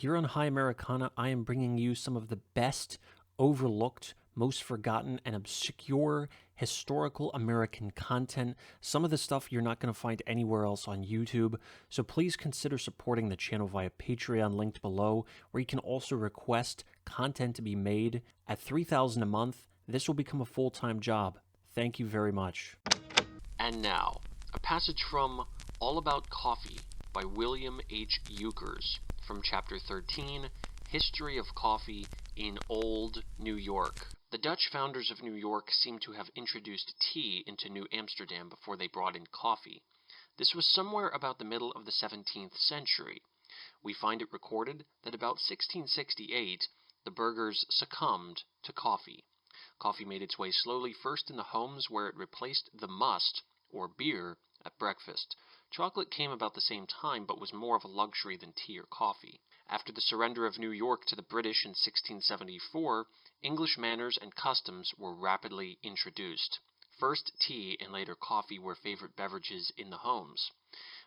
Here on High Americana, I am bringing you some of the best, overlooked, most forgotten, and obscure historical American content. Some of the stuff you're not going to find anywhere else on YouTube. So please consider supporting the channel via Patreon linked below, where you can also request content to be made. At $3,000 a month, this will become a full-time job. Thank you very much. And now, a passage from All About Coffee by William H. Ukers from Chapter 13, History of Coffee in Old New York. The Dutch founders of New York seem to have introduced tea into New Amsterdam before they brought in coffee. This was somewhere about the middle of the 17th century. We find it recorded that about 1668, the burghers succumbed to coffee. Coffee made its way slowly first in the homes where it replaced the must, or beer, at breakfast. Chocolate came about the same time, but was more of a luxury than tea or coffee. After the surrender of New York to the British in 1674, English manners and customs were rapidly introduced. First tea and later coffee were favorite beverages in the homes.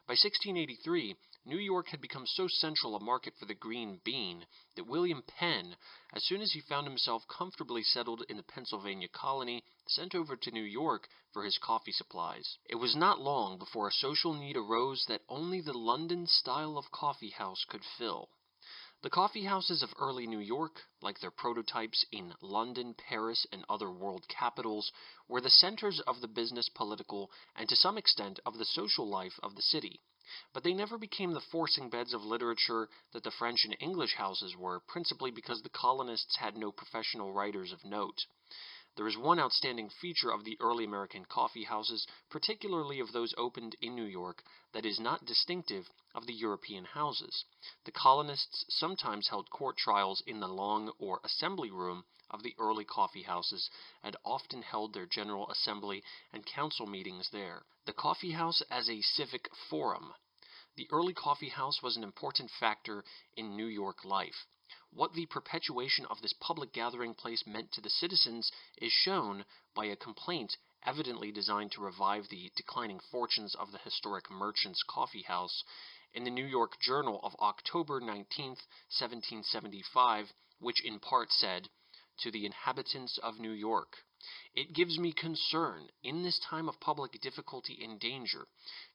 By 1683, New York had become so central a market for the green bean that William Penn, as soon as he found himself comfortably settled in the Pennsylvania colony, sent over to New York for his coffee supplies. It was not long before a social need arose that only the London style of coffee house could fill. The coffee houses of early New York, like their prototypes in London, Paris, and other world capitals, were the centers of the business, political, and to some extent of the social life of the city. But they never became the forcing beds of literature that the French and English houses were, principally because the colonists had no professional writers of note. There is one outstanding feature of the early American coffee houses, particularly of those opened in New York, that is not distinctive of the European houses. The colonists sometimes held court trials in the long or assembly room of the early coffee houses, and often held their general assembly and council meetings there. The coffee house as a civic forum. The early coffee house was an important factor in New York life. What the perpetuation of this public gathering place meant to the citizens is shown by a complaint evidently designed to revive the declining fortunes of the historic Merchant's Coffee House in the New York Journal of October 19, 1775, which in part said, "To the inhabitants of New York, it gives me concern, in this time of public difficulty and danger,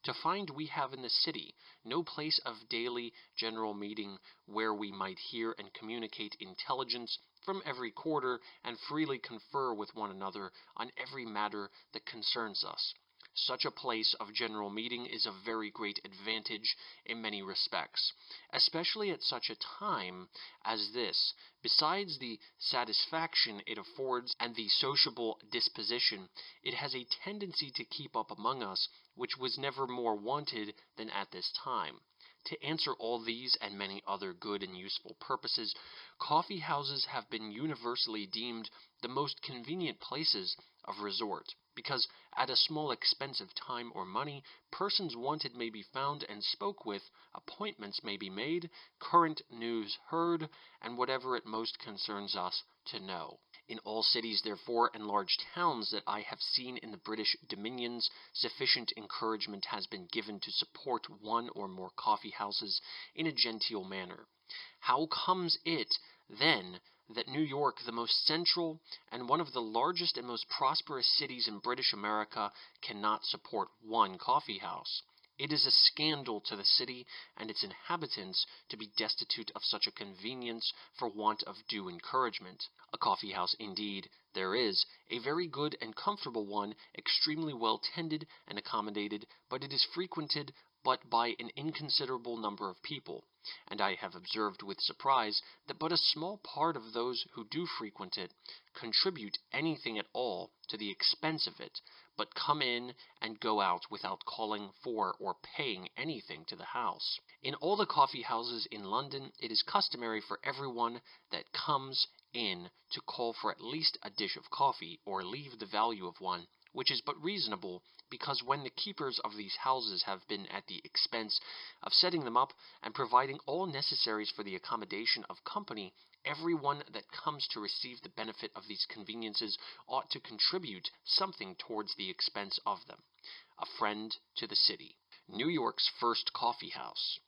to find we have in the city no place of daily general meeting where we might hear and communicate intelligence from every quarter and freely confer with one another on every matter that concerns us. Such a place of general meeting is of very great advantage in many respects, especially at such a time as this. Besides the satisfaction it affords and the sociable disposition, it has a tendency to keep up among us, which was never more wanted than at this time. To answer all these and many other good and useful purposes, coffee houses have been universally deemed the most convenient places of resort, because at a small expense of time or money, persons wanted may be found and spoke with, appointments may be made, current news heard, and whatever it most concerns us to know. In all cities, therefore, and large towns that I have seen in the British dominions, sufficient encouragement has been given to support one or more coffee houses in a genteel manner. How comes it, then, that New York, the most central and one of the largest and most prosperous cities in British America, cannot support one coffee house? It is a scandal to the city and its inhabitants to be destitute of such a convenience for want of due encouragement. A coffee house, indeed, there is, a very good and comfortable one, extremely well tended and accommodated, but it is frequented but by an inconsiderable number of people, and I have observed with surprise that but a small part of those who do frequent it contribute anything at all to the expense of it, but come in and go out without calling for or paying anything to the house. In all the coffee houses in London, it is customary for everyone that comes in to call for at least a dish of coffee, or leave the value of one, which is but reasonable, because when the keepers of these houses have been at the expense of setting them up and providing all necessaries for the accommodation of company, every one that comes to receive the benefit of these conveniences ought to contribute something towards the expense of them. A friend to the city. New York's first coffee house.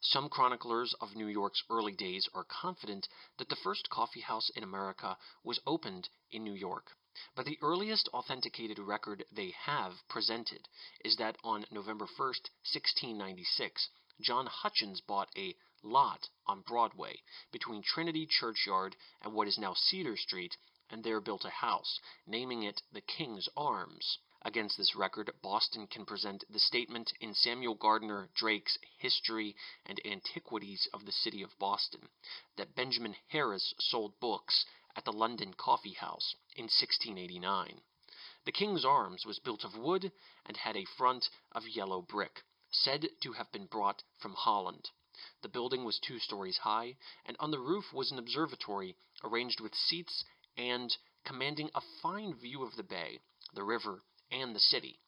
Some chroniclers of New York's early days are confident that the first coffee house in America was opened in New York. But the earliest authenticated record they have presented is that on November 1st, 1696, John Hutchins bought a lot on Broadway between Trinity Churchyard and what is now Cedar Street, and there built a house, naming it the King's Arms. Against this record, Boston can present the statement in Samuel Gardner Drake's History and Antiquities of the City of Boston that Benjamin Harris sold books at the London Coffee House in 1689. The King's Arms was built of wood and had a front of yellow brick, said to have been brought from Holland. The building was 2 stories high, and on the roof was an observatory arranged with seats and commanding a fine view of the bay, the river, and the city.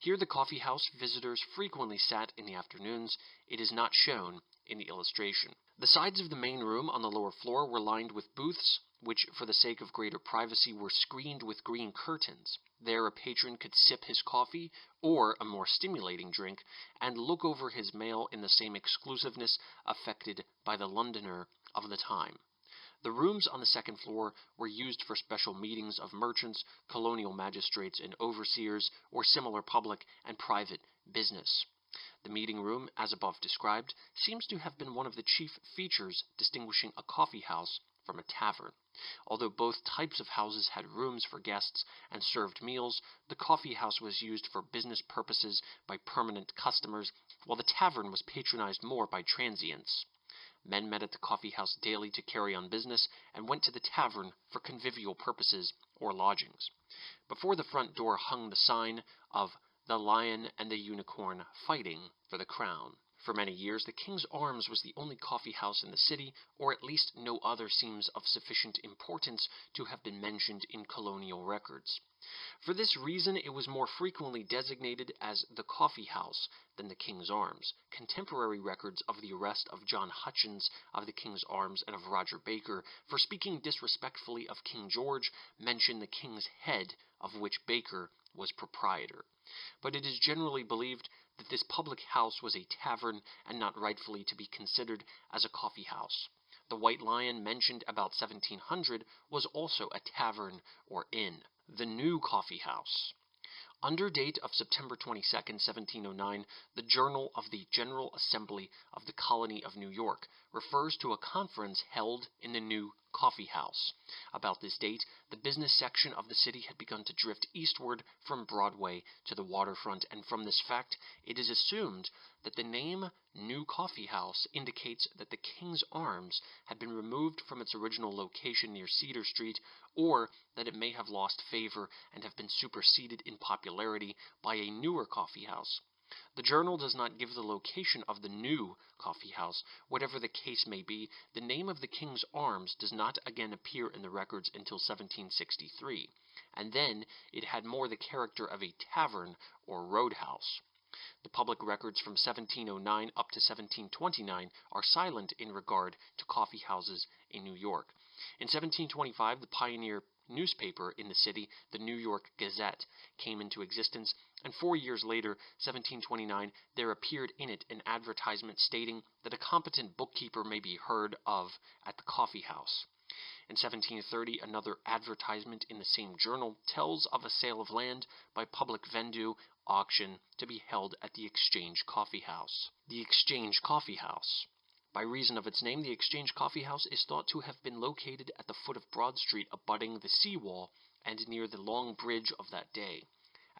Here the coffee house visitors frequently sat in the afternoons. It is not shown in the illustration. The sides of the main room on the lower floor were lined with booths, which, for the sake of greater privacy, were screened with green curtains. There a patron could sip his coffee, or a more stimulating drink, and look over his mail in the same exclusiveness affected by the Londoner of the time. The rooms on the second floor were used for special meetings of merchants, colonial magistrates and overseers, or similar public and private business. The meeting room, as above described, seems to have been one of the chief features distinguishing a coffee house from a tavern. Although both types of houses had rooms for guests and served meals, the coffee house was used for business purposes by permanent customers, while the tavern was patronized more by transients. Men met at the coffee house daily to carry on business, and went to the tavern for convivial purposes or lodgings. Before the front door hung the sign of the Lion and the Unicorn fighting for the crown. For many years the King's Arms was the only coffee house in the city, or at least no other seems of sufficient importance to have been mentioned in colonial records. For this reason it was more frequently designated as the Coffee House than the King's Arms. Contemporary records of the arrest of John Hutchins of the King's Arms and of Roger Baker for speaking disrespectfully of King George mention the King's Head, of which Baker was proprietor. But it is generally believed that this public house was a tavern and not rightfully to be considered as a coffee house. The White Lion mentioned about 1700 was also a tavern or inn. The New Coffee House. Under date of September 22, 1709, the Journal of the General Assembly of the Colony of New York refers to a conference held in the New Coffee House. About this date, the business section of the city had begun to drift eastward from Broadway to the waterfront, and from this fact it is assumed that the name New Coffee House indicates that the King's Arms had been removed from its original location near Cedar Street, or that it may have lost favor and have been superseded in popularity by a newer coffee house. The journal does not give the location of the new coffee house. Whatever the case may be, the name of the King's Arms does not again appear in the records until 1763, and then it had more the character of a tavern or roadhouse. The public records from 1709 up to 1729 are silent in regard to coffee houses in New York. In 1725, the pioneer newspaper in the city, the New York Gazette, came into existence, and 4 years later, 1729, there appeared in it an advertisement stating that a competent bookkeeper may be heard of at the coffee house. In 1730, another advertisement in the same journal tells of a sale of land by public vendue auction to be held at the Exchange Coffee House. The Exchange Coffee House. By reason of its name, the Exchange Coffee House is thought to have been located at the foot of Broad Street abutting the seawall and near the Long Bridge of that day.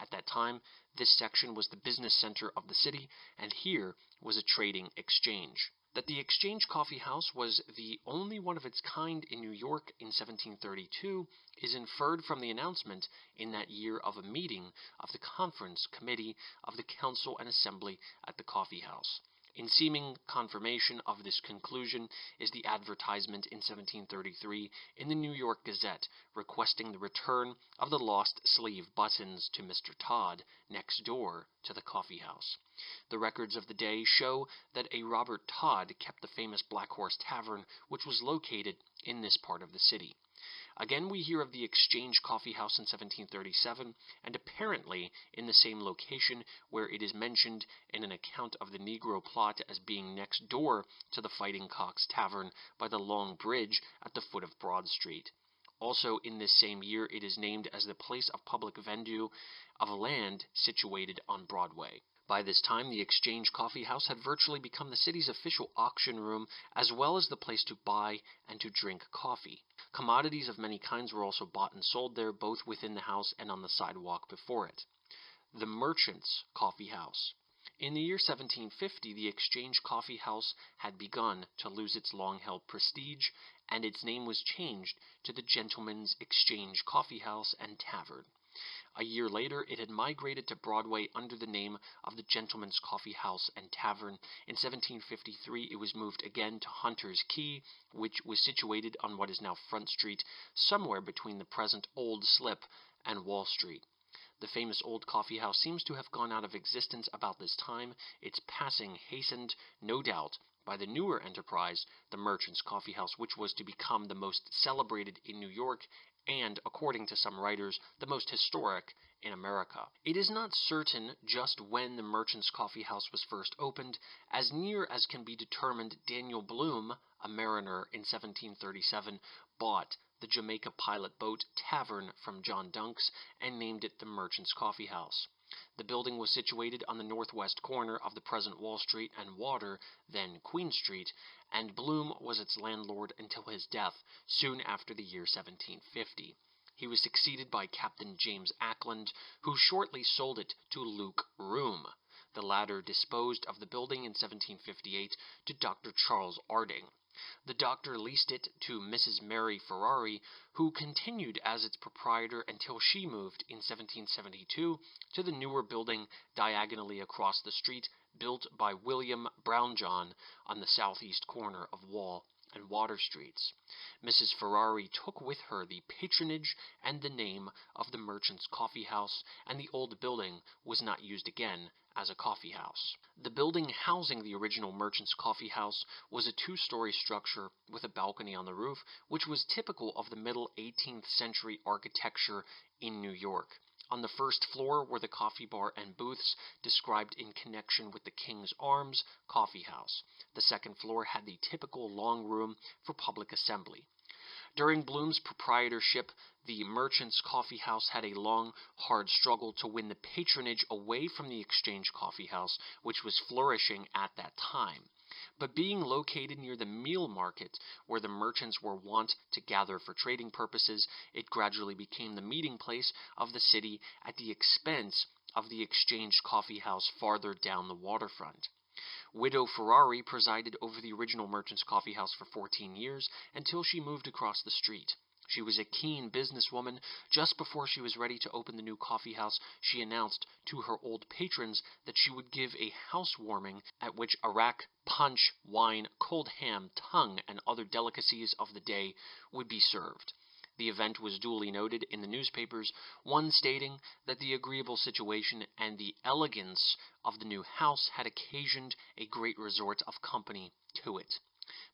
At that time, this section was the business center of the city, and here was a trading exchange. That the Exchange Coffee House was the only one of its kind in New York in 1732 is inferred from the announcement in that year of a meeting of the Conference Committee of the Council and Assembly at the coffee house. In seeming confirmation of this conclusion is the advertisement in 1733 in the New York Gazette requesting the return of the lost sleeve buttons to Mr. Todd next door to the coffee house. The records of the day show that a Robert Todd kept the famous Black Horse Tavern, which was located in this part of the city. Again, we hear of the Exchange Coffee House in 1737, and apparently in the same location where it is mentioned in an account of the Negro plot as being next door to the Fighting Cock's Tavern by the Long Bridge at the foot of Broad Street. Also in this same year, it is named as the place of public vendue of land situated on Broadway. By this time, the Exchange Coffee House had virtually become the city's official auction room, as well as the place to buy and to drink coffee. Commodities of many kinds were also bought and sold there, both within the house and on the sidewalk before it. The Merchants' Coffee House. In the year 1750, the Exchange Coffee House had begun to lose its long-held prestige, and its name was changed to the Gentleman's Exchange Coffee House and Tavern. A year later, it had migrated to Broadway under the name of the Gentleman's Coffee House and Tavern. In 1753, it was moved again to Hunter's Quay, which was situated on what is now Front Street, somewhere between the present Old Slip and Wall Street. The famous old coffee house seems to have gone out of existence about this time, its passing hastened, no doubt, by the newer enterprise, the Merchants' Coffee House, which was to become the most celebrated in New York and, according to some writers, the most historic in America. It is not certain just when the Merchants' Coffee House was first opened. As near as can be determined, Daniel Bloom, a mariner in 1737, bought the Jamaica Pilot Boat Tavern from John Dunks and named it the Merchants' Coffee House. The building was situated on the northwest corner of the present Wall Street and Water, then Queen Street, and Bloom was its landlord until his death, soon after the year 1750. He was succeeded by Captain James Ackland, who shortly sold it to Luke Room. The latter disposed of the building in 1758 to Dr. Charles Arding. The doctor leased it to Mrs. Mary Ferrari, who continued as its proprietor until she moved in 1772 to the newer building diagonally across the street, built by William Brownjohn on the southeast corner of Wall and Water Streets. Mrs. Ferrari took with her the patronage and the name of the Merchants' Coffee House, and the old building was not used again as a coffee house. The building housing the original Merchants' Coffee House was a two-story structure with a balcony on the roof, which was typical of the middle 18th century architecture in New York. On the first floor were the coffee bar and booths described in connection with the King's Arms Coffee House. The second floor had the typical long room for public assembly. During Bloom's proprietorship, the Merchants' Coffee House had a long, hard struggle to win the patronage away from the Exchange Coffee House, which was flourishing at that time. But being located near the meal market, where the merchants were wont to gather for trading purposes, it gradually became the meeting place of the city at the expense of the Exchange Coffee House farther down the waterfront. Widow Ferrari presided over the original Merchants' Coffee House for 14 years until she moved across the street. She was a keen businesswoman. Just before she was ready to open the new coffee house, she announced to her old patrons that she would give a housewarming at which arrack, punch, wine, cold ham, tongue, and other delicacies of the day would be served. The event was duly noted in the newspapers, one stating that the agreeable situation and the elegance of the new house had occasioned a great resort of company to it.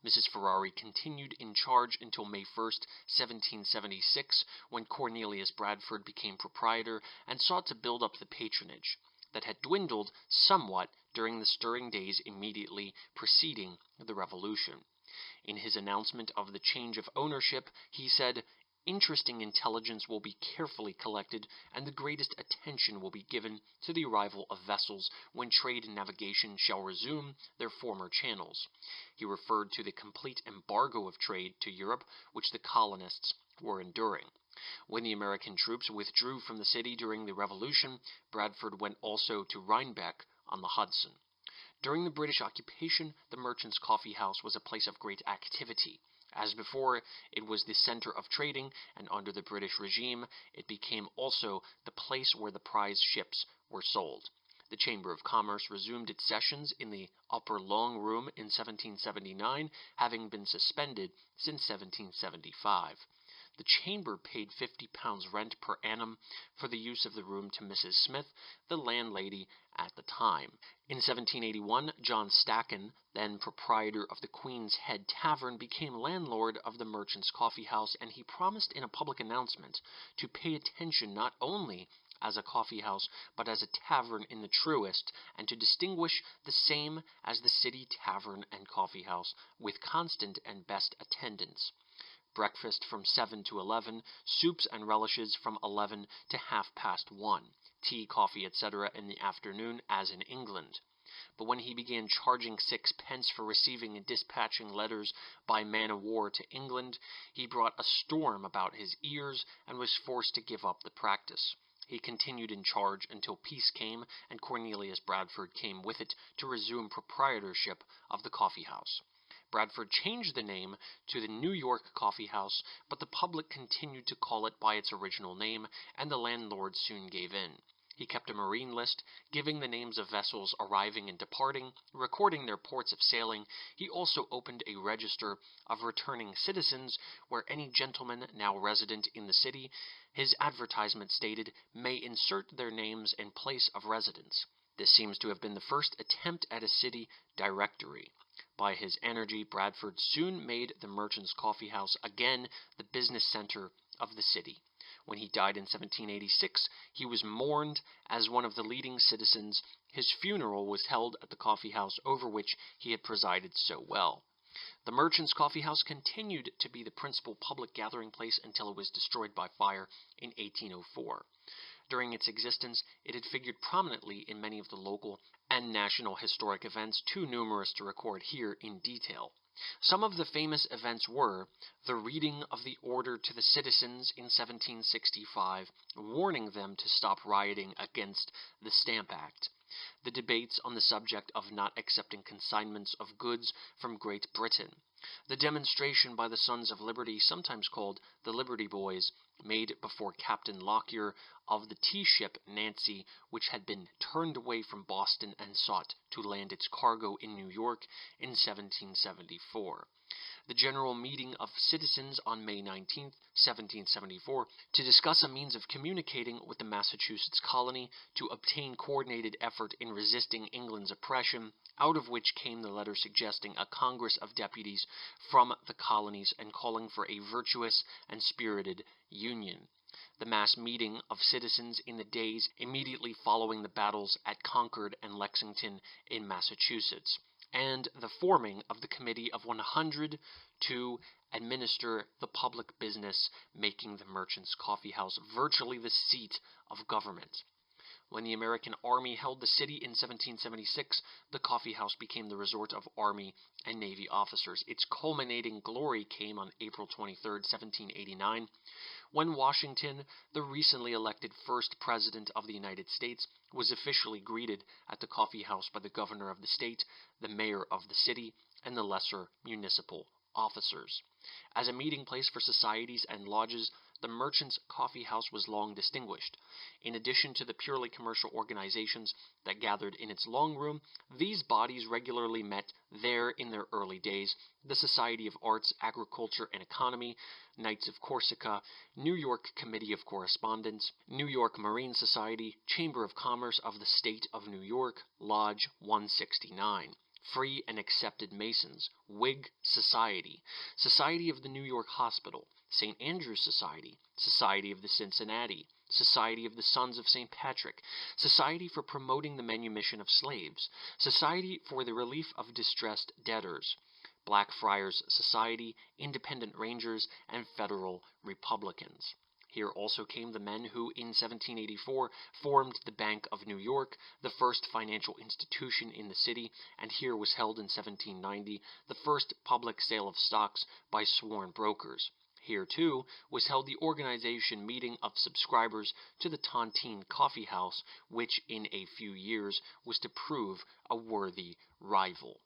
Mrs. Ferrari continued in charge until May 1st, 1776, when Cornelius Bradford became proprietor and sought to build up the patronage that had dwindled somewhat during the stirring days immediately preceding the Revolution. In his announcement of the change of ownership, he said, "Interesting intelligence will be carefully collected, and the greatest attention will be given to the arrival of vessels when trade and navigation shall resume their former channels." He referred to the complete embargo of trade to Europe which the colonists were enduring. When the American troops withdrew from the city during the Revolution, Bradford went also to Rhinebeck on the Hudson. During the British occupation, the Merchants' Coffee House was a place of great activity. As before, it was the center of trading, and under the British regime, it became also the place where the prize ships were sold. The Chamber of Commerce resumed its sessions in the Upper Long Room in 1779, having been suspended since 1775. The chamber paid £50 rent per annum for the use of the room to Mrs. Smith, the landlady at the time. In 1781, John Stacken, then proprietor of the Queen's Head Tavern, became landlord of the Merchant's Coffee House, and he promised in a public announcement to pay attention not only as a coffee house, but as a tavern in the truest, and to distinguish the same as the city tavern and coffee house, with constant and best attendance. Breakfast from 7 to 11, soups and relishes from 11 to half past 1, tea, coffee, etc. in the afternoon, as in England. But when he began charging 6 pence for receiving and dispatching letters by man-of-war to England, he brought a storm about his ears, and was forced to give up the practice. He continued in charge until peace came, and Cornelius Bradford came with it to resume proprietorship of the coffee house. Bradford changed the name to the New York Coffee House, but the public continued to call it by its original name, and the landlord soon gave in. He kept a marine list, giving the names of vessels arriving and departing, recording their ports of sailing. He also opened a register of returning citizens, where any gentleman now resident in the city, his advertisement stated, may insert their names and place of residence. This seems to have been the first attempt at a city directory. By his energy, Bradford soon made the Merchant's Coffee House again the business center of the city. When he died in 1786, he was mourned as one of the leading citizens. His funeral was held at the coffee house over which he had presided so well. The Merchant's Coffee House continued to be the principal public gathering place until it was destroyed by fire in 1804. During its existence, it had figured prominently in many of the local and national historic events, too numerous to record here in detail. Some of the famous events were the reading of the order to the citizens in 1765, warning them to stop rioting against the Stamp Act, the debates on the subject of not accepting consignments of goods from Great Britain, the demonstration by the Sons of Liberty, sometimes called the Liberty Boys, made before Captain Lockyer of the tea-ship Nancy, which had been turned away from Boston and sought to land its cargo in New York in 1774. The General Meeting of Citizens on May 19, 1774, to discuss a means of communicating with the Massachusetts colony to obtain coordinated effort in resisting England's oppression, out of which came the letter suggesting a Congress of Deputies from the colonies and calling for a virtuous and spirited union. The mass meeting of citizens in the days immediately following the battles at Concord and Lexington in Massachusetts, and the forming of the Committee of 100 to administer the public business, making the Merchant's Coffee House virtually the seat of government. When the American Army held the city in 1776, the coffee house became the resort of Army and Navy officers. Its culminating glory came on April 23, 1789, when Washington, the recently elected first president of the United States, was officially greeted at the coffee house by the governor of the state, the mayor of the city, and the lesser municipal officers. As a meeting place for societies and lodges, the Merchant's Coffee House was long distinguished. In addition to the purely commercial organizations that gathered in its long room, these bodies regularly met there in their early days: the Society of Arts, Agriculture, and Economy, Knights of Corsica, New York Committee of Correspondence, New York Marine Society, Chamber of Commerce of the State of New York, Lodge 169. Free and Accepted Masons, Whig Society, Society of the New York Hospital, St. Andrew's Society, Society of the Cincinnati, Society of the Sons of St. Patrick, Society for Promoting the Manumission of Slaves, Society for the Relief of Distressed Debtors, Blackfriars Society, Independent Rangers, and Federal Republicans. Here also came the men who, in 1784, formed the Bank of New York, the first financial institution in the city, and here was held in 1790 the first public sale of stocks by sworn brokers. Here, too, was held the organization meeting of subscribers to the Tontine Coffee House, which in a few years was to prove a worthy rival.